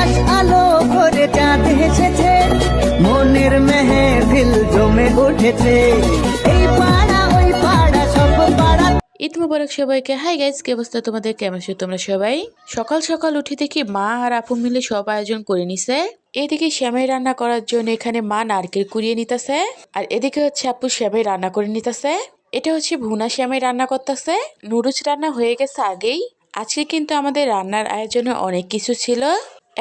আকাশ আলো ভরে চাঁদ হেসেছে, মনের মেহেফিল জমে উঠেছে, এই পাড়া ওই পাড়া সব পাড়া। ঈদ মুবারক সবাইকে। হাই গাইস, কি অবস্থা তোমাদের? কেমন আছো তোমরা সবাই? সকাল সকাল উঠে দেখি মা আর আপু মিলে সব আয়োজন করে নিছে। এদিকে সেমাই রান্না করার জন্য এখানে মা নারকেল কুড়িয়ে নিতেছে, আর এদিকে হচ্ছে আপু সেমাই রান্না করে নিতেছে। এটা হচ্ছে ভুনা সেমাই রান্না করতেছে। নুডলস রান্না হয়ে গেছে আগেই। আজকে কিন্তু আমাদের রান্নার আয়োজনে অনেক কিছু ছিল।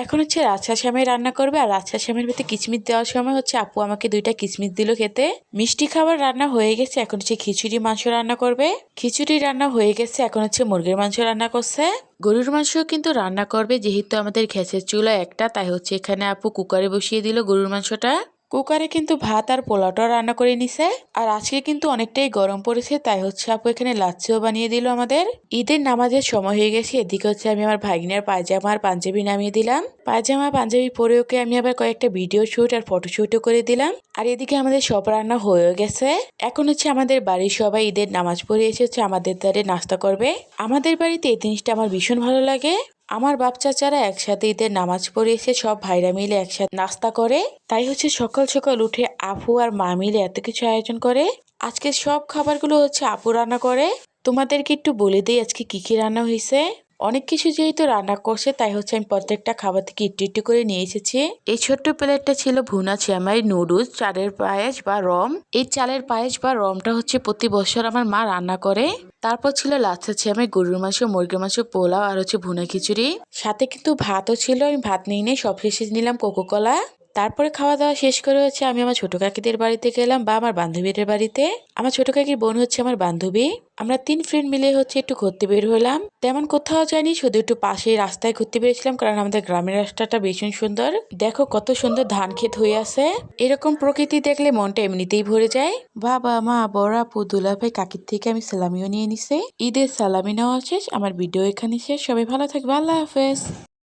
এখন হচ্ছে রাজশাহী সেমাই রান্না করবে, আর রাজশাহী সেমাইয়ের ভিতরে কিচমিচ দেওয়ার সময় হচ্ছে আপু আমাকে 2টা কিচমিচ দিল খেতে। মিষ্টি খাবার রান্না হয়ে গেছে, এখন হচ্ছে খিচুড়ি মাংস রান্না করবে। খিচুড়ি রান্না হয়ে গেছে, এখন হচ্ছে মুরগির মাংস রান্না করছে। গরুর মাংস কিন্তু রান্না করবে, যেহেতু আমাদের গ্যাসের চুলা একটা, তাই হচ্ছে এখানে আপু কুকারে বসিয়ে দিল গরুর মাংসটা। কুকারে কিন্তু ভাত আর পোলাওটা রান্না করে নিছে। আর আজকে কিন্তু অনেকটাই গরম পড়েছে, তাই হচ্ছে আপু এখানে লাচ্ছিও বানিয়ে দিল আমাদের। ঈদের নামাজের সময় হয়ে গেছে, এদিকে হচ্ছে আমি আমার ভাগ্নের পায়জামা আর পাঞ্জাবি নামিয়ে দিলাম। পায়জামা পাঞ্জাবি পরে ওকে আমি আবার কয়েকটা ভিডিও শুট আর ফটোশুটও করে দিলাম। আর এদিকে আমাদের সব রান্না হয়ে গেছে। এখন হচ্ছে আমাদের বাড়ির সবাই ঈদের নামাজ পড়ে এসেছে, আমাদের দ্বারে নাস্তা করবে। আমাদের বাড়িতে এই জিনিসটা আমার ভীষণ ভালো লাগে। আমার বাপ চাচারা একসাথে ঈদের নামাজ পড়ে এসে সব ভাইরা মিলে একসাথে নাস্তা করে। তাই হচ্ছে সকাল সকাল উঠে আপু আর মা মিলে এত কিছু আয়োজন করে। আজকে সব খাবারগুলো হচ্ছে আপু রান্না করে। তোমাদেরকে একটু বলে দিই আজকে কি কি রান্না হয়েছে। অনেক কিছু যেহেতু রান্না করছে, তাই হচ্ছে আমি প্রত্যেকটা খাবার থেকে একটু একটু করে নিয়ে এসেছি। এই ছোট্ট প্লেটটা ছিল ভুনা সেমাই, নুডলস, চালের পায়েস বা রম। এই চালের পায়েস বা রমটা হচ্ছে প্রতি বছর আমার মা রান্না করে। তারপর ছিল লাচ্ছা সেমাই, গরুর মাংস, মুরগির মাংস, পোলাও আর হচ্ছে ভুনা খিচুড়ি। সাথে কিন্তু ভাতও ছিল, আমি ভাত নিয়ে সব শেষে নিলাম কোকোকলা। তারপরে খাওয়া দাওয়া শেষ করে হচ্ছে আমি আমার ছোট কাকিদের বাড়িতে গেলাম, বা আমার বান্ধবীদের বাড়িতে। আমার ছোট কাকির বোন হচ্ছে আমার বান্ধবী। আমরা 3 ফ্রেন্ড মিলে হচ্ছে একটু ঘুরতে বের হলাম। তেমন কোথাও যাইনি, শুধু একটু পাশেই রাস্তায় ঘুরতে বেরিয়েছিলাম, কারণ আমাদের গ্রামের রাস্তাটা ভীষণ সুন্দর। দেখো কত সুন্দর ধান ক্ষেত হয়ে আছে। এরকম প্রকৃতি দেখলে মনটা এমনিতেই ভরে যায়। বাবা মা বড় আপু দুলাভাই কাকির থেকে আমি সালামিও নিয়ে নিছে। ঈদের সালামি নেওয়া শেষ, আমার ভিডিও এখানে শেষ। সবাই ভালো থাকবে, আল্লাহ হাফেজ।